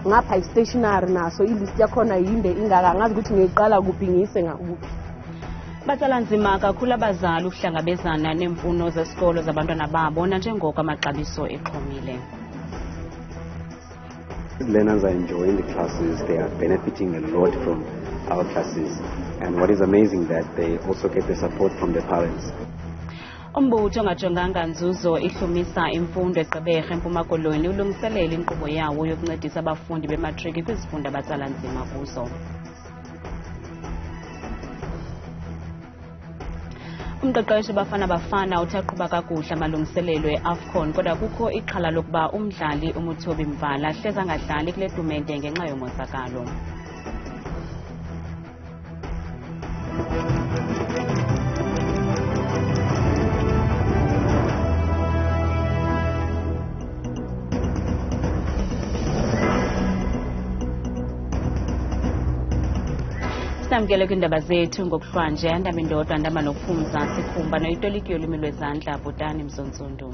ngapha i-stationary naso ilist yakhona yinde ingaka angazi ukuthi ngiyiqala kuphi ngiyise ngakuphi. Batsala nzima kakhulu abazali ukuhlangabezana neemfuno zesikolo zabantwana babo nanjengoko amaxabiso exhomile. Learners are enjoying the classes, they are benefiting a lot from our classes, and what is amazing that they also get the support from their parents. Umbutho ongajonganga nzuzo ihlumisa imfundo eGqeberha eMpuma Koloni ulungiselela inkqubo yawo yokuncedisa abafundi bematriki kwizifundo abatsala nzima kuzo. Umqeqeshi Bafana Bafana uthi aqhuba kakuhle amalungiselelo e-AFCON kodwa kukho ixhala lokuba umdlali uMuthobi Mvala hleze angadlali kule tumente ngenxa yomonzakalo. Namkele kwiindaba zethu ngokuhlwanje andaba indoda andaba nokuphumza sikhumba noyitoliki yolwimi lwezandla Bhutani Mzontsundu.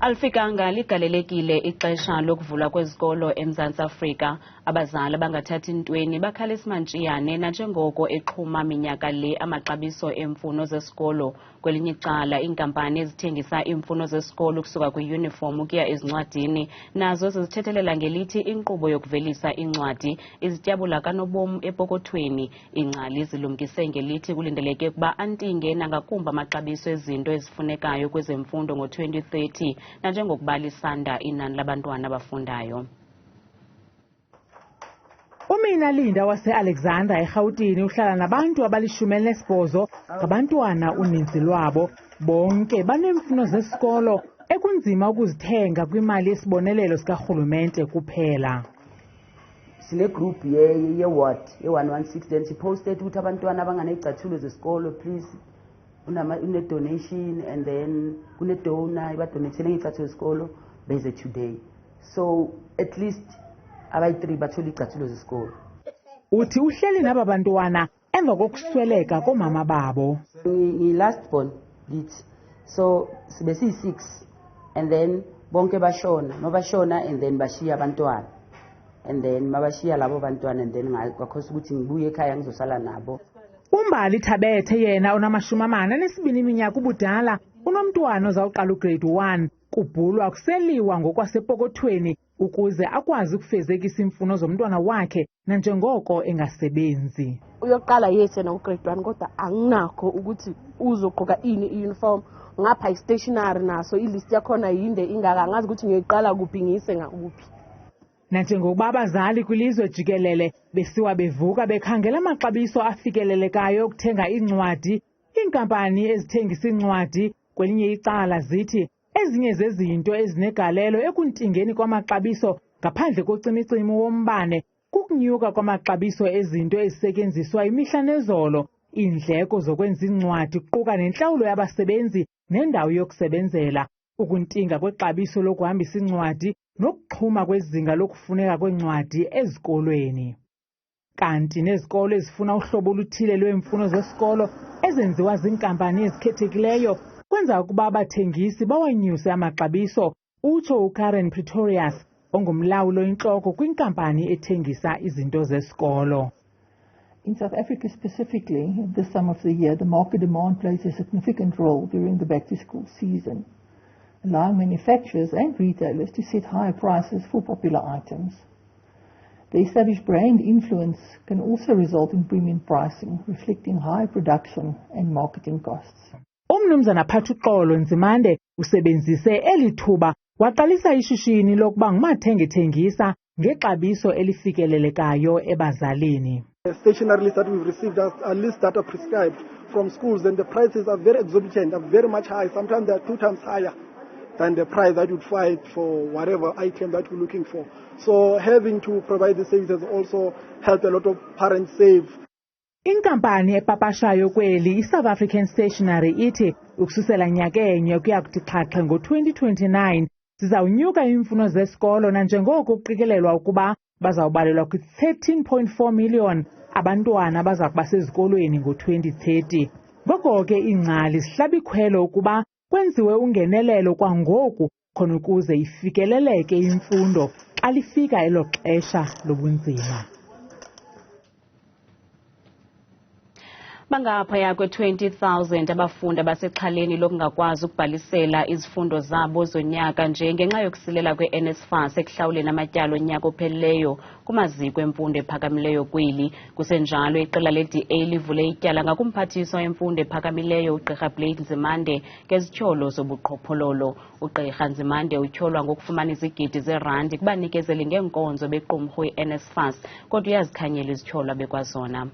Alifikanga ligalelekile ixesha lokuvulwa kwezikolo eMzantsi Afrika. Abazali abangathathi ntweni bakhalisa imantshiyane nanjengoko exhuma minyaka le amaxabiso emfuno zesikolo. Kwelinye icala iinkampani ezithengisa imfuno zesikolo kusuka kwiuniform ukuya ezincwadini nazo zizithethelela ngelithi inkqubo yokuvelisa incwadi Zityabula kanobom epokothweni. Ingcali zilumkise ngelithi kulindeleke ukuba antinge nangakumbi amaxabiso ezinto ezifunekayo kwezemfundo ngo-2030 nanjengokuba lisanda inani labantwana abafundayo. Umina Linda wase-Alexander eRhawutini uhlala nabantu abali-18 ngabantwana uninzi lwabo. Bonke baneemfuno zesikolo ekunzima ukuzithenga kwimali yesibonelelo sikarhulumente kuphela. Sine group ye-ward ye-116 then siposted ukuthi abantwana abanganezicathulo zesikolo please une-donation and then kune-donor ibadonethele ngezicathulo zesikolo beze today. So at least abayi-3 bathole izicathulo zesikolo. Uthi uhleli naba bantwana emva kokusweleka komama babo. Ngi-last born lithi so sibe siyi-6 and then bonke bashona nobashona and then bashiya abantwana and then mabashiya labo bantwana and then ngakhosa ukuthi ngibuye ekhaya ngizosala nabo. Umbali Thabethe yena ona-42 iminyaka ubudala unomntwana ozawuqala ugrade 1 kubhulwa kuseliwa ngokwasepokothweni ukuze akwazi ukufezekisa imfuno zomntwana wakhe nanjengoko engasebenzi. Uyoqala yese na ugrade 1 kodwa anginakho ukuthi uzogqoka ini i-uniform ngapha i-stationary naso ilist yakhona yinde ingaka angazi ukuthi ngiyiqala kuphi ngiyise ngakuphi. Nanjengokuba abazali kwilizwe jikelele besiwa bevuka bekhangela amaxabiso afikelelekayo okuthenga iincwadi, iinkampani ezithengisa iincwadi kwelinye icala zithi ezinye zezinto ezinegalelo ekuntingeni kwamaxabiso ngaphandle kocimicimi wombane kukunyuka kwamaxabiso ezinto ezisetyenziswa imihla nezolo, iindleko zokwenza iincwadi kuquka nentlawulo yabasebenzi nendawo yokusebenzela, ukuntinga kwexabiso lokuhambisa iincwadi nokuxhuma kwezinga lokufuneka kwencwadi ezikolweni. Kanti nezikolo ezifuna uhlobo oluthile lweemfuno zesikolo ezenziwa ziinkampani ezikhethekileyo kwenza ukuba abathengisi bawanyuse amaxabiso, utsho uKaren Pretorius ongumlawuli oyintloko kwinkampani ethengisa izinto zesikolo. In South Africa specifically, this time of the year, the market demand plays a significant role during the back-to-school season, allowing manufacturers and retailers to set higher prices for popular items. The established brand influence can also result in premium pricing, reflecting high production and marketing costs. Umnumzana Phathuxolo Nzimande usebenzise eli thuba waqalisa ishishini lokuba ngumathengethengisa ngexabiso elifikelelekayo ebazalini. The stationery list that we've received are lists that are prescribed from schools, and the prices are very exorbitant, are very much high. Sometimes they're 2 times higher than the price that you'd find for whatever item that you're looking for. So having to provide the services also helped a lot of parents save. Inkampani epapashayo kweli iSouth African Stationery ithi ukususela nyakenye kuya kuthi xhaxhe ngo-2029 zizawunyuka imfuno zesikolo nanjengoko kuqikelelwa ukuba bazawubalelwa kwi-13.4 million abantwana baza kuba sezikolweni ngo-2030. Ngoko ke iingcali zihlaba ikhwelo ukuba kwenziwe ungenelelo kwangoku khona ukuze ifikeleleke imfundo xa lifika elo xesha lobunzima. Bangaphaya kwe-20,000 abafundi abasexhaleni lokungakwazi ukubhalisela izifundo zabo zonyaka nje ngenxa yokusilela kwe-NSFAS ekuhlawuleni amatyala onyaka ophelileyo kumaziko emfundo ephakamileyo kweli. Kusenjalo iqela le-DA livule ityala ngakumphathiswa wemfundo ephakamileyo uGqirha Blade Nzimande ngezityholo zobuqhophololo. uGqirha Nzimande utyholwa ngokufumana izigidi zeerandi kubanikezeli ngeenkonzo bequmrhu i-NSFAS kodwa uyazikhanyela izityholo abekwazona.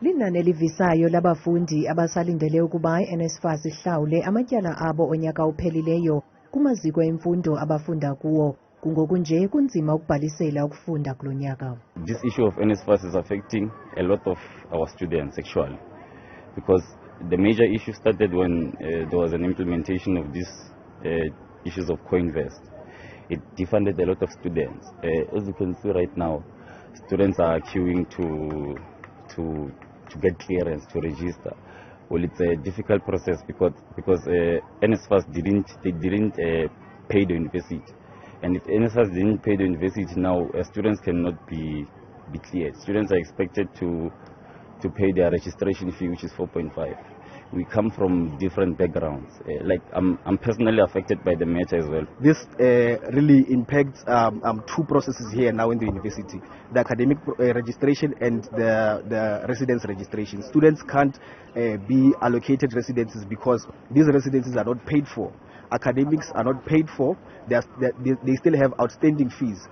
Linani elivisayo labafundi abasalindele ukuba i-NSFAS ihlawule amatyala abo onyaka ophelileyo kumaziko emfundo abafunda kuwo. Kungoku nje kunzima ukubhalisela ukufunda kulo nyaka. This issue of NSFAS is affecting a lot of our students actually, because the major issue started when there was an implementation of these issues of co-invest. It defunded a lot of students. As you can see right now, students are queuing to get clearance to register. Well, it's a difficult process because NSFAS didn't pay the university, and if NSFAS didn't pay the university now, students cannot be cleared. Students are expected to pay their registration fee, which is 4.5. We come from different backgrounds. Like I'm personally affected by the matter as well. This really impacts two processes here now in the university: the academic registration and the residence registration. Students can't be allocated residences because these residences are not paid for. Academics are not paid for. They still have outstanding fees.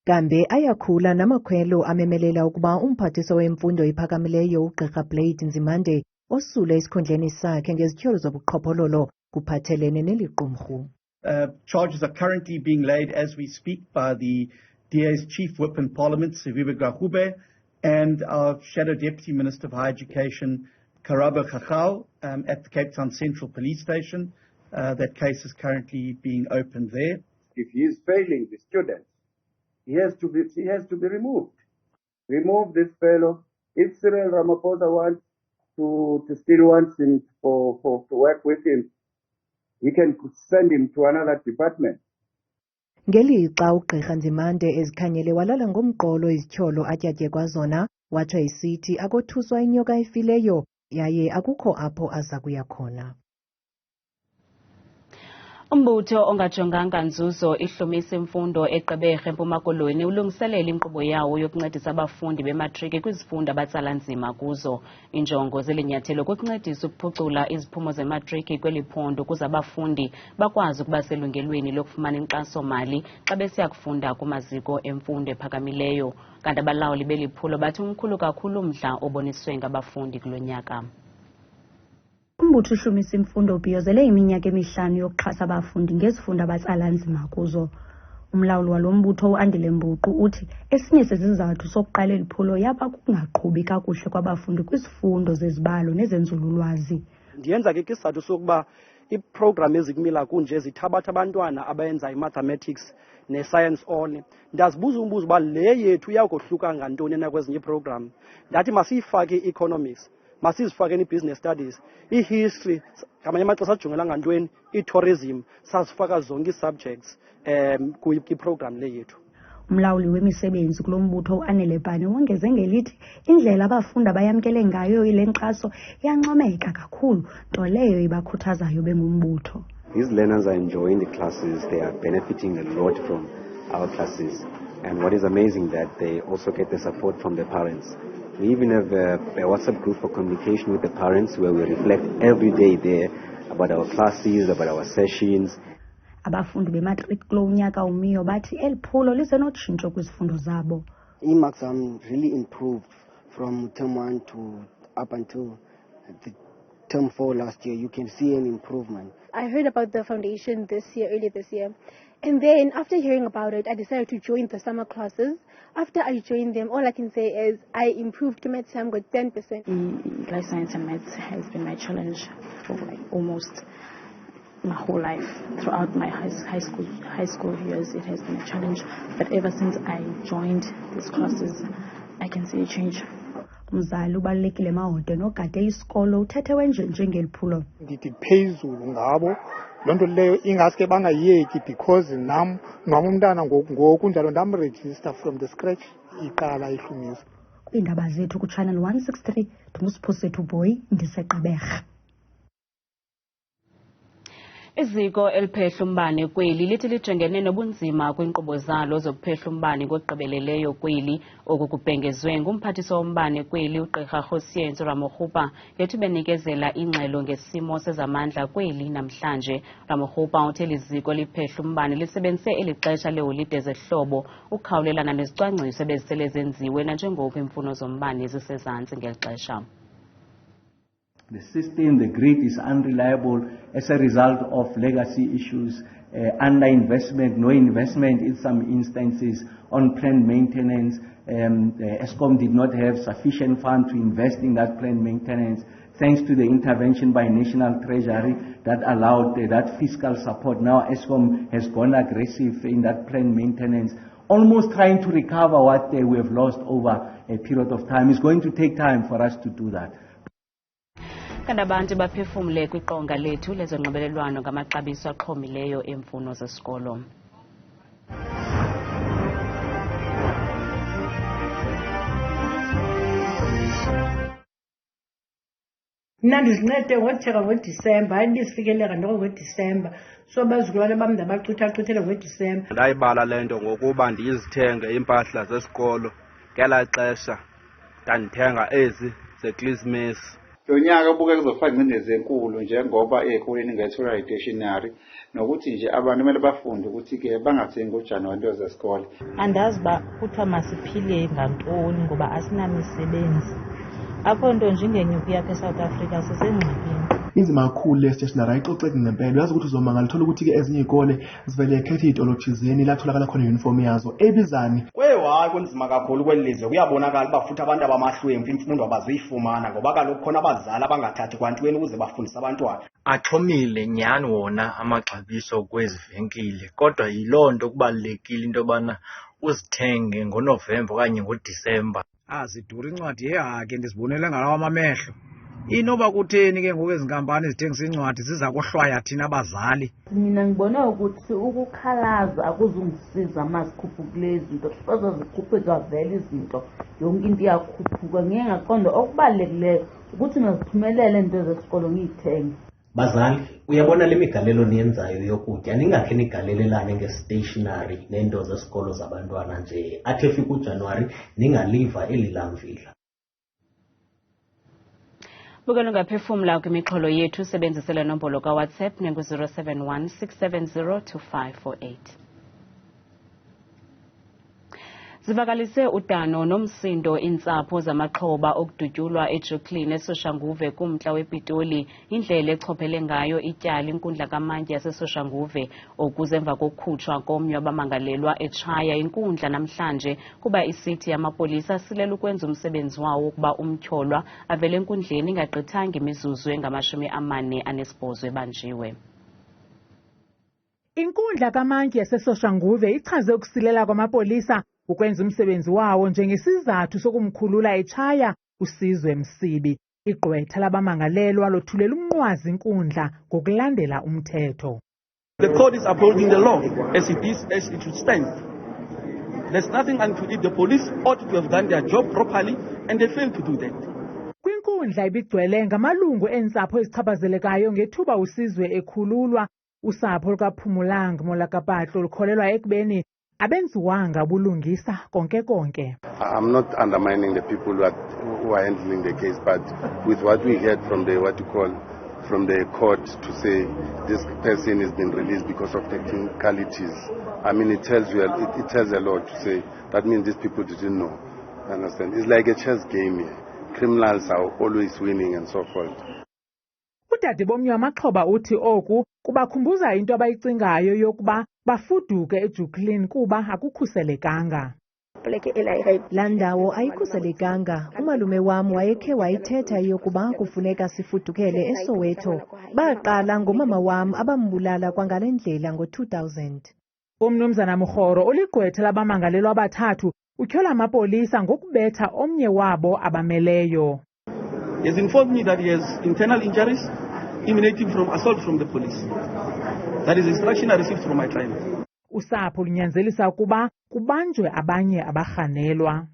Kambe ayakhula namakhwelo amemelela ukuba umphathiswa wemfundo ephakamileyo uGqirha Blade Nzimande osule esikhundleni sakhe ngezityholo zobuqhophololo kuphathelene neli qumrhu. Charges are currently being laid as we speak by the DA's Chief Whip in Parliament, Siviwe Gahube, and our Shadow Deputy Minister of Higher Education, Karabo Khachau, at the Cape Town Central Police Station. That case is currently being opened there. If he is failing the students, he has to be removed. Remove this fellow. If Cyril Ramaphosa wants to still wants him to work with him, he can send him to another department. Ngelixa uGqirha Nzimande ezikhanyele walala ngomqolo izityholo atyatyekwa kwazona, watsho isithi akothuswa inyoka efileyo yaye akukho apho aza kuya khona. Umbutho ongajonganga nzuzo ihlumisa imfundo eGqeberha eMpuma Koloni ulungiselela inkqubo yawo yokuncedisa abafundi bematriki kwizifundo abatsala nzima kuzo. Injongo zelinyathelo kukuncedisa ukuphucula iziphumo zematriki kweli phondo ukuze abafundi bakwazi ukuba selungelweni lokufumana inkxaso-mali xa besiya kufunda kumaziko emfundo ephakamileyo. Kanti abalawuli beli phulo bathi umkhulu kakhulu umdla oboniswe ngabafundi kulo nyaka. Umbutho uhlumisa imfundo ubhiyozele iminyaka emihlanu yokuxhasa abafundi ngezifundo abatsala nzima kuzo. Umlawuli walo mbutho uAndile Mbuqu uthi esinye sezizathu sokuqala Iphulo yaba kungaqhubi kakuhle kwabafundi kwizifundo zezibalo nezenzululwazi. Ndiyenza ke isizathu sokuba iprogram ezikumila kunje zithabatha abantwana abayenza imathematics ne-science on. Ndazibuza umbuzo uba le yethu iyakohluka ngantoni na kwezinye iprogram. Ndathi masiyifake i-economics, masizifake i-business studies, i-history, ngamanye amaxesha ajongela ngantweni, i-tourism, sazifaka zonke ii-subjects kwi-program le yethu. Umlawuli wemisebenzi kulo mbutho uAnele Bane wongeze ngelithi indlela abafundi abayamkele ngayo ile nkxaso iyancomeka kakhulu, nto leyo ibakhuthazayo bengumbutho. These learners are enjoying the classes. They are benefiting a lot from our classes. And what is amazing that they also get the support from the parents. We even have a WhatsApp group for communication with the parents where we reflect every day there about our classes, about our sessions. Abafundi bematric kulo unyaka umiyo bathi eli phulo lisenotshintsho kwizifundo zabo. Marks really improved from term 1 to up until the term 4 last year. You can see an improvement. I heard about the foundation earlier this year. And then after hearing about it, I decided to join the summer classes. After I joined them, all I can say is I improved maths. I'm got 10%. Life science and maths has been my challenge for almost my whole life. Throughout my high school years, it has been a challenge. But ever since I joined these classes, I can see a change. Umzali ubalekile mahode nogade isikolo uthethe wenje njengeli phulo. Ndithi phezulu ngabo loo nto leyo ingaske bangayiyeki because nam umntana ngoku njalo ndamregister from the scratch iqala ihlumisa. Iindaba zethu kuchannel 163 ndinguSiphosethu Boy ndiseGqeberha. Iziko eliphehla umbane kweli lithi lijongene nobunzima kwiinkqubo zalo zokuphehla umbane ngokugqibeleleyo kweli. Oku kubhengezwe ngumphathiswa wombane kweli uGqirha Rhosienzo Ramokgopa ngethi benikezela ingxelo ngesimo sezamandla kweli namhlanje. Ramokgopa uthi eli ziko liphehla umbane lisebenzise eli xesha leholide zehlobo ukukhawulelana nezicwangciso ebezisele zenziwe nanjengoko iimfuno zombane zisezantsi ngeli xesha. The system, the grid is unreliable as a result of legacy issues, underinvestment, no investment in some instances on planned maintenance. Eskom did not have sufficient funds to invest in that planned maintenance. Thanks to the intervention by National Treasury that allowed that fiscal support, now Eskom has gone aggressive in that planned maintenance, almost trying to recover what we have lost over a period of time. It's going to take time for us to do that. Kanti abantu baphefumle kwiqonga lethu lezonxibelelwano ngamaxabiso axhomileyo emfuno zesikolo. Mna ndizincede ngothenga ngoDisemba, hayi ndisifikeleka ndoko ngoDisemba. So abazukulwane bam ndabachuthachuthele ngoDisemba. Ndayibala le nto ngokuba ndizithenge iimpahla zesikolo ngelaa xesha ndandithenga ezi zeKrismesi. Lo nyaka ubukeka uzofaka ingcindezi enkulu njengoba ezikoleni ngethola i-stationery nokuthi nje abantu kumele bafunde ukuthi ke bangathengi ngoJanuwari into zesikole. Andazi uba kuthiwa masiphile ngantoni ngoba asinamisebenzi. Apho nto njengenyuku yakhe eSouth Africa sisengxakini. Inzima kakhulu le stationery ayixoxeki ngempela. Uyazi ukuthi uzomangala uthola ukuthi ke ezinye izikole zivele khethe idolobha thizeni la tholakala khona uniform yazo ebizani. Hayi kunzima kakhulu kwelizwe kuyabonakala uba futhi abantu abamahlwempu imfundo abazuyifumana ngoba kaloku khona abazali abangathathi kwantweni ukuze bafundise abantwana. Axhomile nyhani wona amaxabiso kwezi venkile kodwa yiloo nto kubalulekile into yobana uzithenge ngoNovemba okanye ngoDisemba. Zidura incwadi yehake ndizibonele ngalawa amamehlo. Inoba kutheni ke ngoku ezi nkampani zithengisa incwadi ziza kohlwaya thina abazali? Mina ngibona ukuthi ukukhalaza akuzungisiza masikhuphuka kulezi zinto. Sifaza zikhuphuka vele izinto yonke into iyakhuphuka. Ngeke ngaqonda okubalulekileyo ukuthi ngiziphumelele into zesikolo ngiyithenge. Bazali, uyabona le migalelo niyenzayo yokutya ningakhe nigalelelane ngestationery nento zesikolo zabantwana nje athi efika uJanuwari ningaliva eli lamvila. Bukela ungaphefumla kwimixholo yethu sebenzisela nombolo kaWhatsApp nengu-071 670 2548. Zivakalise udano nomsindo iintsapho zamaxhoba okudutyulwa eJuklin eSoshanguve kumntla wePitoli indlela echophele ngayo Ityala inkundla kamantyi yaseSoshanguve okuze emva kokukhutshwa komnye wabamangalelwa etshaya inkundla namhlanje kuba isithi yamapolisa silela ukwenza umsebenzi wawo ukuba umtyholwa avele enkundleni ingagqithanga imizuzu engama-48 ebanjiwe. Inkundla kamantyi yaseSoshanguve ichaze ukusilela kwamapolisa ukwenza umsebenzi wawo njengesizathu sokumkhulula etshaya uSizwe Msibi. Igqwetha labamangalelwa lothulela umnqwazi inkundla ngokulandela umthetho. The court is upholding the law as it should stand. There's nothing unto it. The police ought to have done their job properly and they failed to do that. Kwinkundla ibigcwele ngamalungu eentsapho ezichaphazelekayo ngethuba uSizwe ekhululwa. Usapho lukaPhumulang Molakapatlo lukholelwa ekubeni abenziwanga bulungisa konke. I'm not undermining the people who are handling the case, but with what we heard from the court to say this person has been released because of technicalities, I mean it tells a lot to say that means these people didn't know. Understand? It's like a chess game here. Criminals are always winning and so forth. Udade bomnye wamaxhoba uthi oku kubakhumbuza into abayicingayo yokuba bafuduke eJuklin kuba akukhuselekanga. Laa ndawo ayikhuselekanga. Umalume wam wayekhe wayithetha yokuba kufuneka sifudukele eSoweto. Baqala ngomama wam abambulala kwangale ndlela ngo-2000. Umnumzana Mkhoro oligqwetha labamangalelwa abathathu utyhola amapolisa ngokubetha omnye wabo abameleyo. He has informed me that he has internal injuries emanating from assault from the police. That is the instruction I received from my client. Usapho lunyanzelisa ukuba kubanjwe abanye abarhanelwa.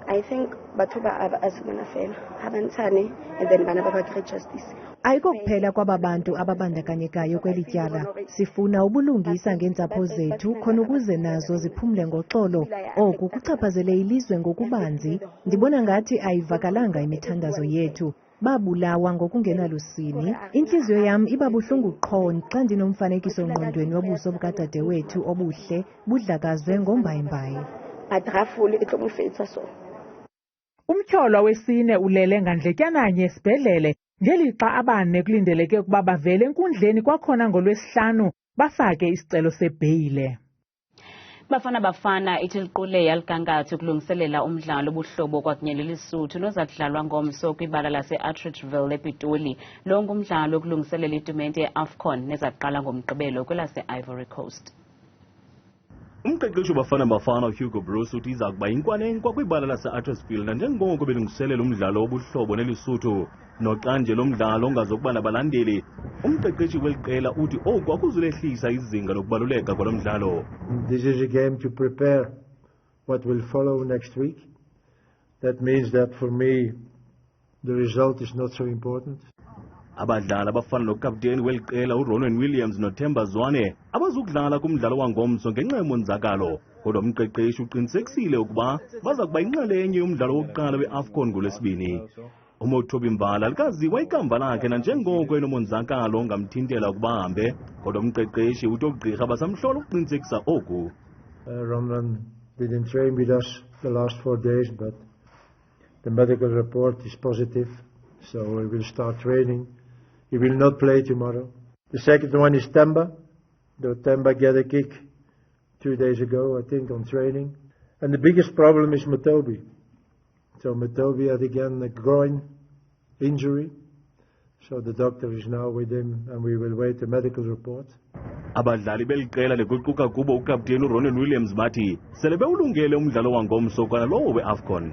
I think batho ba abazali fela abantane and then bana baba justice. Ayiko kuphela kwaba bantu ababandakanyekayo kweli tyala. Sifuna ubulungisa ngeentsapho zethu khona ukuze nazo ziphumle ngoxolo. Oku kuchaphazele ilizwe ngokubanzi. Ndibona ngathi ayivakalanga imithandazo yethu. Babulawa ngokungenalusini. Intliziyo yam iba buhlungu qho xa ndinomfanekiso ngqondweni wobuso bukadade wethu obuhle budlakazwe ngombayimbayi. Adrafule etlomufetsa so. Umtyholwa wesine ulele ngandletyananye esibhedlele ngelixa abane kulindeleke ukuba bavele enkundleni kwakhona ngoLwesihlanu bafake isicelo sebheyile. Bafana Bafana ithi liqule yaligangatho kulungiselela umdlalo obuhlobo kwakunye leLesotho nozadlalwa ngomso kwibala lase-Atteridgeville ePitoli. Lo ngumdlalo okulungiselela itumente ye-AFCON nezaqala ngoMgqibelo kwelase-Ivory Coast. Umqeqeshi Bafana Bafana Hugo Bruce uthi iza kuba inkwanenkwa kwibala lase-Atteridgeville nanjengoko belungiselela umdlalo obuhlobo neLesotho noxanje lomdlalo ongazokuba nabalandeli. Umqeqeshi weliqela uthi oku akuzulehlisa izinga lokubaluleka kwalo mdlalo. This is a game to prepare what will follow next week. That means that for me the result is not so important. Abadlali abafana nokapteni weliqela uRonan Williams noThemba Zwane abazukudlala kumdlalo wangomso ngenxa yomonzakalo. Kodwa umqeqeshi uqinisekisile ukuba baza kuba inxalenye yomdlalo wokuqala we-AFCON ngoLwesibini. Umothobi Mbala likaziwa ikamva lakhe nanjengoko enomonzakalo ongamthintela ukuba ahambe. Kodwa umqeqeshi uthi ogqirha basamhlola ukuqinisekisa oku. Ronan didn't train with us the last 4 days, but the medical report is positive, so we will start training. He will not play tomorrow. The second one is Themba. Themba get a kick 2 days ago, I think, on training. And the biggest problem is Matobi. So Matobi had again a groin injury. So the doctor is now with him and we will wait the medical report. Abadlali beliqela liguquka kubo ukapteni uRonan Williams bathi sele bewulungele umdlalo wangomso kwanalowo we-AFCON.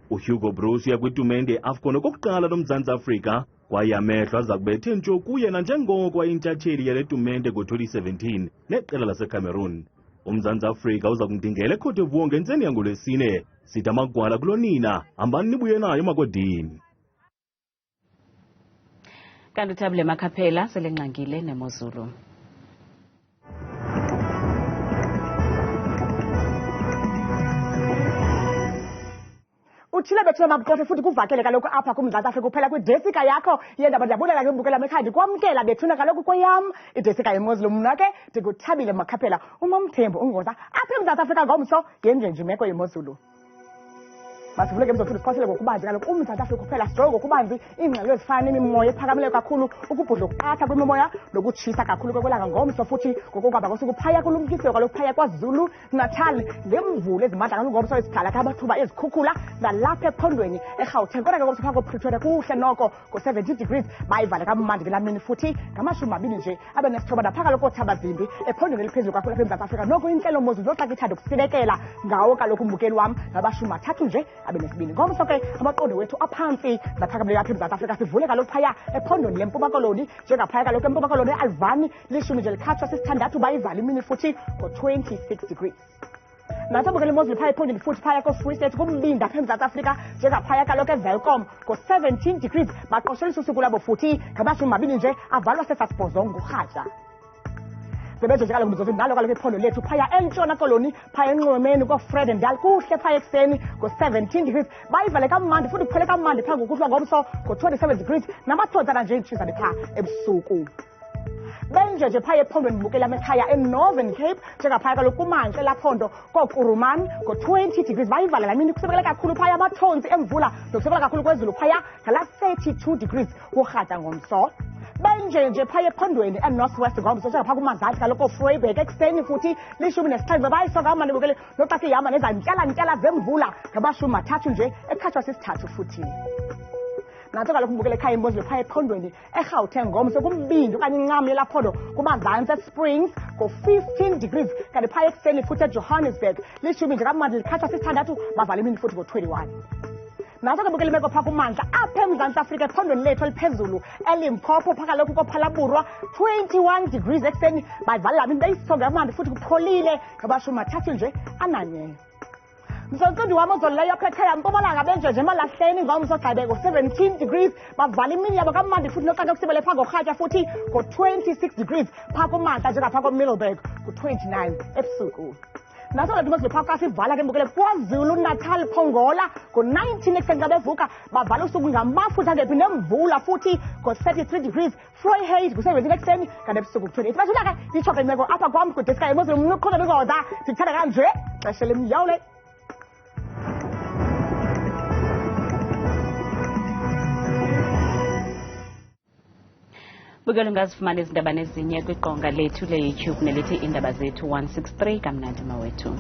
uHugo Bruce yakwitumente ye-AFCON okokuqala loMzantsi Afrika kwaye amehlo aza kubethe ntsho kuye nanjengoko ayintatheli yale tumente ngo-2017 neqela laseCameroon. UMzantsi Afrika uza kumdingela eCote d'Ivoire ngentseni yangoLwesine. Sithi amagwala kulonina hambani nibuye nayo makodini. Kanti uThabile Makhaphela selengqangile neMozulu. Utshile bethu mabukhofe futhi kuvakele kaloku apha kuMzantsi Afrika kuphela kwidesika yakho iindaba ndiyabulela ke mbukela mekhaya ndikwamkela bethuna kaloku kweyam idesika yeMozulu. Mna ke ndikuThabile Makhaphela umamthembu ungoza apha eMzantsi Afrika ngomso yenjenje imeko yeMozulu. Masivule ke mzothu siphosele ngokubanzi kaloku uMzantsi Afrika kuphela sijonge ngokubanzi iingxelo ezifana nemimoya ephakamileyo kakhulu ukubhudla ukuqatha kwemimoya nokutshisa kakhulu kwekwelanga ngomso futhi ngokukwaba kosuku phaya kulumkisiwe kaloku phaya kwaZulu Natal ngemvula ezimandla kaloku ngomso ezidala ke amathuba ezikhukhula nalapha ephondweni eGauteng. Kodwa ke ngomso phaka koPretoria kuhle noko ngo-70 degrees bayivale kamandi ngelamini futhi ngamashumi nje abe nesithoba napha kaloku oThabazimbi ephondweni eliphezulu kakhulu eMzantsi Afrika. Noko inhlelo Mozulu zoxa ithanda ukusilekela ngawo kaloku umbukeli wam nabashumi 3 nje abe nesibini. Ngomso ke amaqondo wethu aphansi naphakamileyo apha eMzantsi Afrika sivule kaloku phaya ephondweni leMpuma Koloni njengaphaya kaloku eMpuma Koloni eAlvani lishumi nje likhatshwa sisithandathu bayivale imini futhi ngo-26 degrees. Nasabukela iMozulu phaya ephondweni futhi phaya ko-Free State kumbindi apha eMzantsi Afrika njengaphaya kaloku eVelkom ngo-17 degrees baqoshelisa usuku labo futhi ngamashumi nje avalwa sesasibhozongo ngurhatya. Sebenze nje kaloku mzozo nalo kaloku iphondo lethu phaya eNtshona Koloni phaya enqwemeni koFred Ndal kuhle phaya ekuseni ngo-17 degrees bayivale kamandi futhi kuphele kamandi phaa ngokuhlwa ngomso ngo-27 degrees namathontsana nje itshisa nephaa ebusuku. Benje nje phaya ephondweni mbukela ekhaya eNorthern Cape njengaphaya kaloku kumanxe laphondo koKuruman ngo-20 degrees bayivala la mini kusebekele kakhulu phaya amathonsi emvula nokusebekela kakhulu kwezulu phaya ngala-32 degrees kurhatya ngomso. Benje nje phaya ephondweni eNorthwest ngomso njengapha kumazantsi kaloku Vryburg ekuseni futhi lishumi nesithandathu bayisoka kamandi bukele noxa ihamba nezantyalantyala zemvula ngamashumi 3 nje ekhatshwa sisithathu futhi. Nanto kaloku mbukele ekhaya iMozulu phaya ephondweni eGauteng ngomso kumbindi okanye incam yelaphondo kumazantsi eSprings ngo-15 degrees kanti phaya ekuseni futhi eJohannesburg lishumi nje kamandi likhatshwa sisithandathu bavala imini futhi ngo-21. naso ke bukele imeko phaa kumantla apha eMzantsi Afrika ephondweni lethu eliphezulu eLimpopo phaa kaloku kophalaburwa 21 degrees ekuseni bayivalela into eyisonga amandi futhi kupholile ngabashumi mathathu nje ananye. Msonsundi wami ozoleyo phetheya Mpumalanga benjeje emalahleni ngomso Gqibeko 17 degrees bavala imini yabo kamandi futhi noqaka kusibele phaa ngorhatya futhi ngo-26 degrees phaa kumantla njengaphaa koMiddleburg ku-29 ebusuku. Naso lethu masibe phaa kwasivala ke mbukele KwaZulu Natal Pongola ngo-19 ekuseni xa bevuka bavala usuku ngamafutha angephi nemvula futhi ngo-33 degrees Vryheid ku-17 ekuseni kanti ebusuku ku-28. Basula ke itsho ke imeko apha kwam kudeska Imozulu mna uqhuza nikoda ndikuthanda kanje xesha limyawule. Bukele ungazifumana izindaba nezinye kwiqonga lethu le-YouTube nelithi Iindaba Zethu 163 kamnandi mawethu.